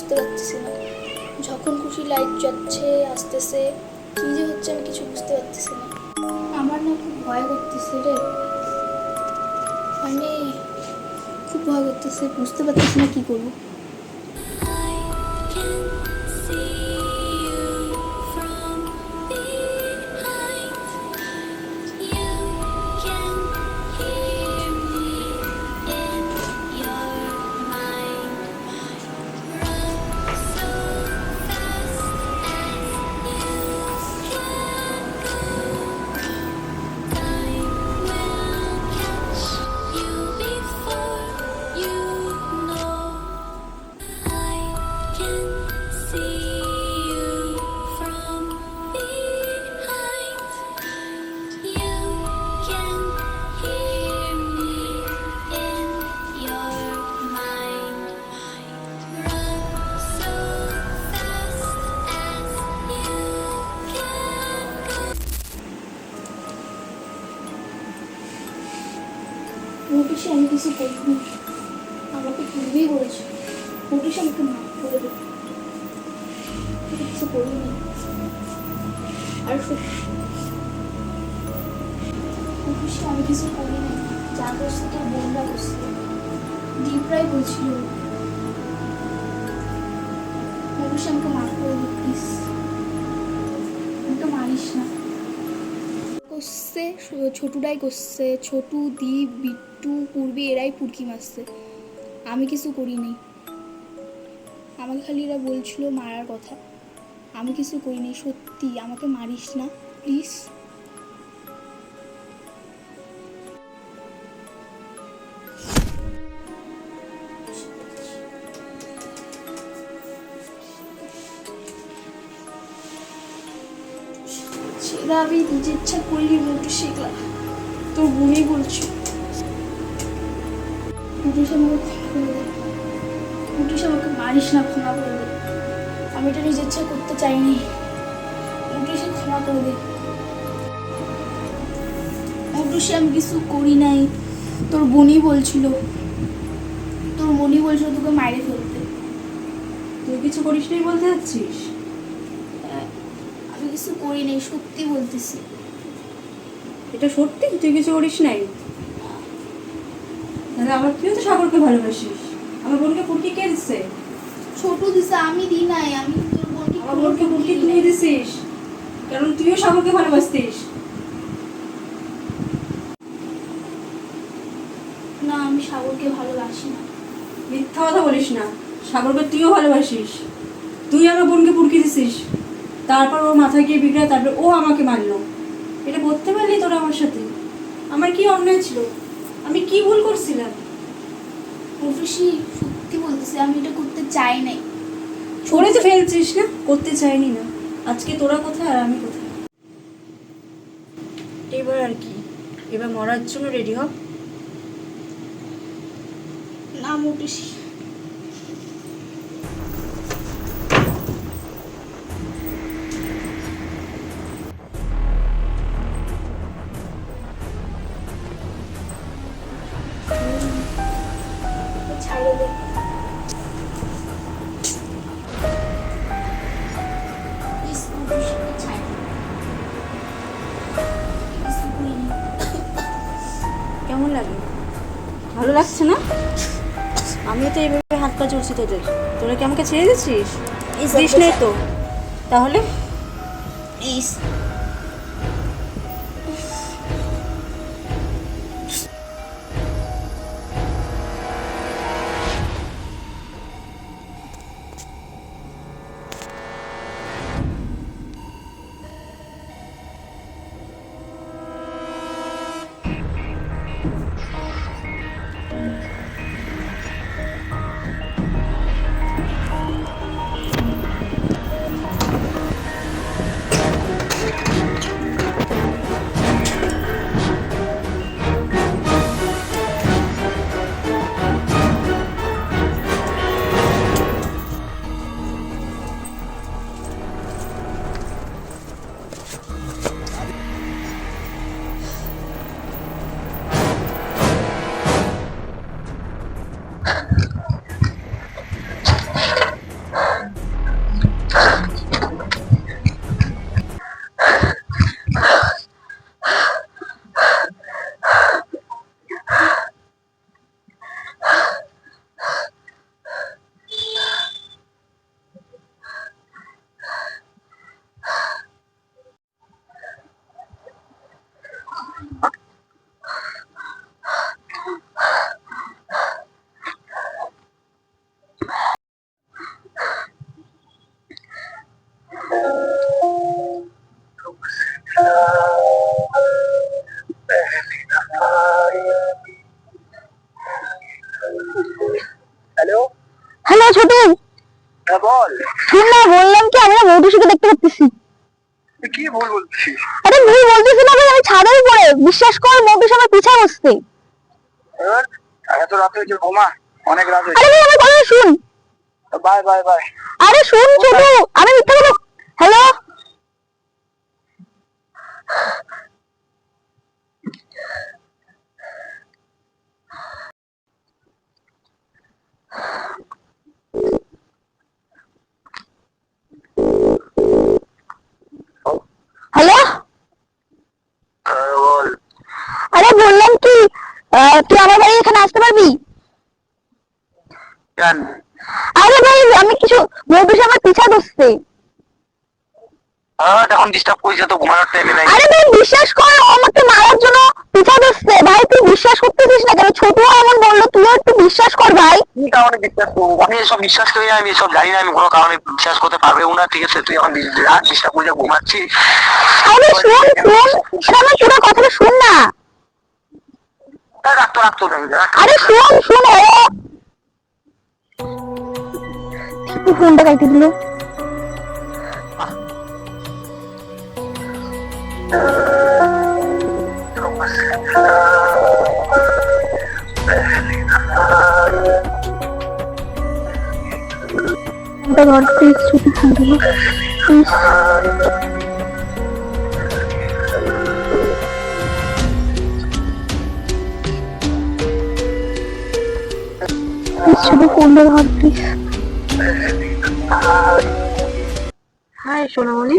বুঝতে পারতেছি না। যখন খুশি লাইট যাচ্ছে আসতেছে, কী যে হচ্ছে আমি কিছু বুঝতে পারতেছি না। আমার না খুব ভয় করতেছে রে, মানে খুব ভয় করতেছে, বুঝতে পারতেছি না কী করবো। নোটিশে আমি কিছু করিনি, আমাকে পূর্বেই বলেছে নোটিশে আমাকে মাফ করে দেবে, কিছু করিনি। আর নোটিশে আমি কিছু করিনি, যা করছে তোর বোনরা করছে, দীপরাই বলছিল। নোটিশে আমাকে মাফ করে দেবে প্লিজ, আমাকে মারিস না। করছে ছোটুরাই করছে, ছোটু, দীপ, বিট্টু, পূর্বী এরাই পুরকি মারছে, আমি কিছু করিনি। আমাকে খালি এরা বলছিল মারার কথা, আমি কিছু করিনি। সত্যি আমাকে মারিস না প্লিজ। সেটা আমি নিজের ইচ্ছা করিনি, মোটু শিখলাম, তোর বোনই বলছি। নোটিশ আমাকে ক্ষমা করে দে, নোটিশ আমাকে মারিস না, ক্ষমা করে দে, আমি এটা নিজের ইচ্ছা করতে চাইনি, নোটিশে ক্ষমা করে দে। নোটিশে আমি কিছু করি নাই, তোর বোনই বলছিল, তোর বোনই বলছিল তোকে মাইরে ফেলতে। তুই কিছু করিস নাই বলতে যাচ্ছিস? আমি কিছু করি নাই, সত্যি বলতেছি। এটা সত্যি তুই কিছু করিস নাই? তাহলে আমার তুইও তো সাগরকে ভালোবাসিস, আমার বোনকে পুরকি কে দিচ্ছে? ছোট দিছে, আমি দিই নাই, আমি তোর বোনকে আমার বোনকে পুরকি তুই দিছিস, কারণ তুইও সাগরকে ভালোবাসতিস। না, আমি সাগরকে ভালোবাসি না। মিথ্যা কথা বলিস না, সাগরকে তুইও ভালোবাসিস। তুই আমার বোনকে পুরকি দিছিস, তারপর ওর মাথায় গিয়ে বিগড়ে, তারপর ও আমাকে মারলো। এটা করতে পারলি তোরা আমার সাথে? আমার কি অন্যায় ছিল? আমি কি ভুল করছিলাম? অফিসি সত্যি বলতেছি, আমি এটা করতে চাই নাই। ছড়ে তো ফেলছিস না, করতে চাইনি না। আজকে তোরা কোথায় আর আমি কোথায়? এবার আর কি, এবার মরার জন্য রেডি হ। না মোটিসি, ছাড়ে দে। প্লিজ মোটিসিকে ছাড়, কিছু করিনি। কেমন লাগে? ভালো লাগছে না? আমিও তো এইভাবে হাত পা চড়ছি তোদের, তোরা কি আমাকে ছেড়ে দিচ্ছিস? দিস নেই তো, তাহলে প্লিজ। বলতেছি। তুই কি ভুল বলছিস? আরে ভুল বলতেছি না ভাই, আমি ছাদের উপরে, বিশ্বাস কর মৌটুসি আমার পিছা বসছে। এত রাত হয়েছে, ঘুমা, অনেক রাত হয়েছে। আরে ভাই আমার কথা শুন। Bye bye bye. আরে শুন ছোটু, আমি মিথ্যা কথা। হ্যালো হ্যালো, বল। আরে বললাম কি তুই আমার বাড়ি এখানে আসতে পারবি? কেন? আরে ভাই আমি কিছু মৌটুসি আমার পিছা বসছে। এখন ডিস্টার্ব করিস, তো ঘুমানোর টাইমে নাই। আরে ভাই বিশ্বাস কর, ও আমাকে মারার জন্য পিছা বসছে। ভাই তুই বিশ্বাস করতেছিস না কেন? ছোট এমন বললো, তুইও একটু বিশ্বাস কর ভাই। কি কারণে বিশ্বাস করবো? আমি এসব বিশ্বাস করি না, আমি এসব জানি না, আমি কোনো কারণে বিশ্বাস করতে পারবে না। ঠিক আছে, তুই এখন রাত ডিস্টার্ব করে ঘুমাচ্ছি। আরে শুন শুন, আমার পুরো কথাটা শুন না। রাখতো রাখতো আরে শুন শুন, ও ফোনটা কাটে দিল। ঘর প্লিজ ছুটি থাকবো প্লিজ। শুধু ফোনটা ধর প্লিজ। হাই সোনামণি।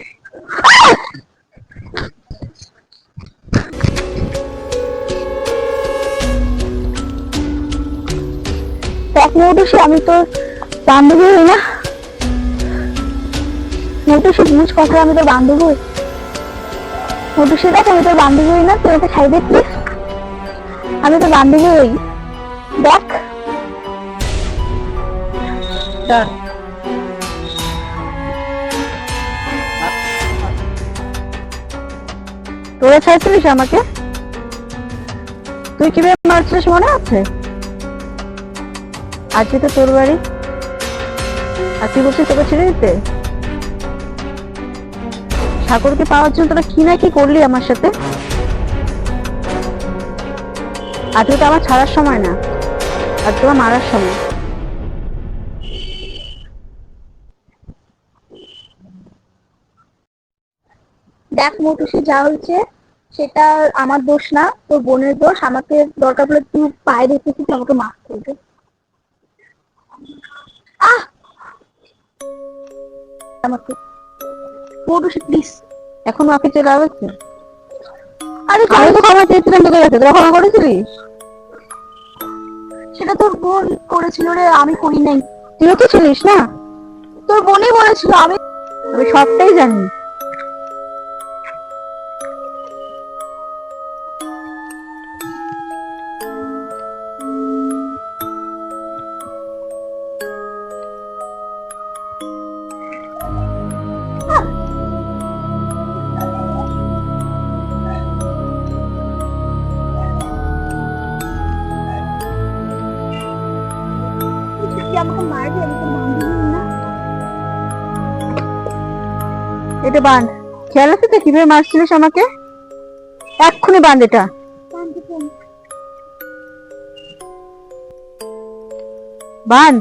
দেখ মৌটুসি, আমি তোর বান্ধবী হই না? মৌটুসি বুঝ কথা, আমি তোর বান্ধবী হই। মৌটুসি দেখ, আমি তোর বান্ধবী হই না? তুই ওকে খাই দে প্লিজ, আমি তোর বান্ধবী হই। দেখ তোরা ছাড়ছিলিস আমাকে? তুই কিভাবে মারছিলিস মনে আছে? আজকে তো তোর বাড়ি, আর তুই বলছিস তোকে ছেড়ে দিতে? ঠাকুরকে পাওয়ার জন্য তোরা কি না কি করলি আমার সাথে। আজকে তো আমার ছাড়ার সময় না, আর তোমার মারার সময়। দেখ মৌটুসি, যা হয়েছে সেটা আমার দোষ না, তোর বোনের দোষ। আমাকে দরকার পড়লে তুই পায়ে দেখতেছিস, আমাকে মাফ করবে। আহ আমাকে মৌটুসি প্লিজ। এখন মাফি চলে আসছে। আরে আমি তো ক্ষমা চেয়েছিলাম তোদের কাছে, তোরা ক্ষমা করেছিলিস? সেটা তোর বোন করেছিল রে, আমি করি নাই। তুইও তো ছিলিস না? তোর বোনই বলেছিল। আমি সবটাই জানি। আমাকে মারবি, আমি তোর বান্ধবী না? এটা বাঁধ, খেয়াল আছে তো কিভাবে মারছিলিস আমাকে? এক্ষুনি বাঁধ এটা। বাঁধ।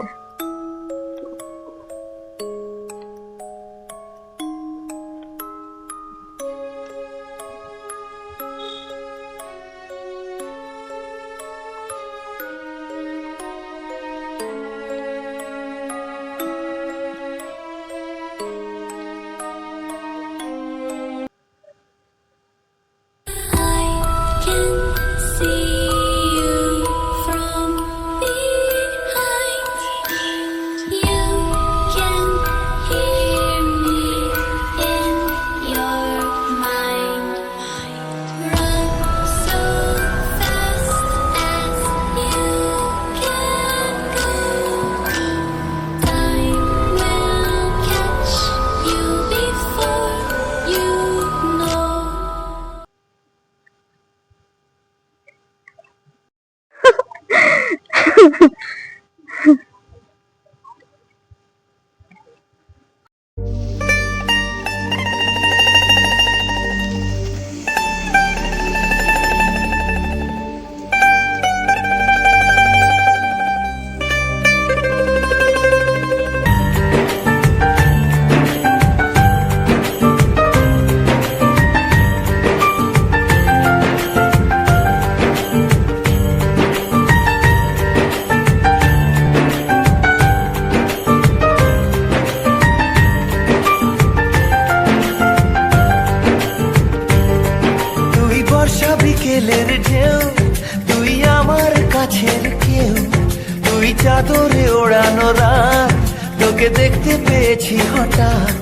দেখতে পেয়েছি হঠাৎ,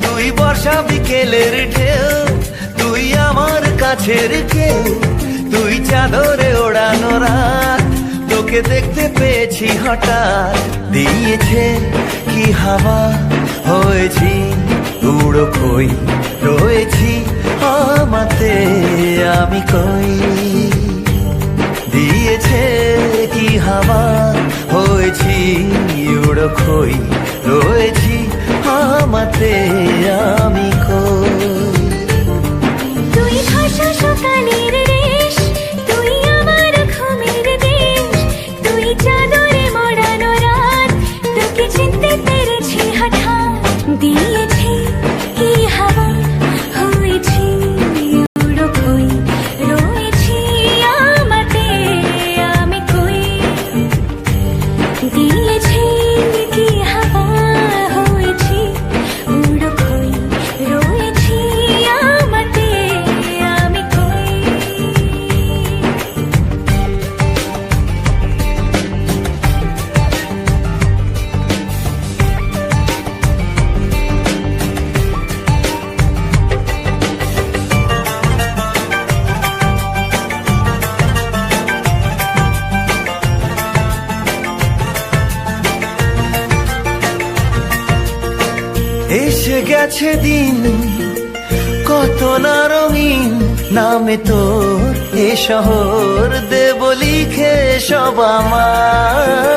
তুই বর্ষা বিকেলের ঢেউ, তুই আমার কাছের কেউ, তুই চাদরে ওড়ানো রাত। তোকে দেখতে পেয়েছি হঠাৎ, দিয়েছে কি হাওয়া, হয়েছি উড়ো খই, রয়েছি আমাতে আমি কই। দিয়েছে কি হাওয়া, হয়েছি উড়ো খই, রয়েছি আমাতে আমি কই। তুই ভাষা সকালের রেশ, তুই আমার ঘুমের দেশ, তুই চাদরে মোড়ানো রাত। তোকে চিনতে পেরেছি হঠাৎ, দিয়েছি কি হাওয়া, হয়েছি উড়ো খই, রয়েছি আমাতে আমি কই। দিয়েছি কি হাওয়া, হয়েছি উড়ো খই, রয়েছি আমাতে আমি কই। এসে গেছে দিন কত না রঙিন, নামে তোর এ শহর দেব লিখে সব আমার।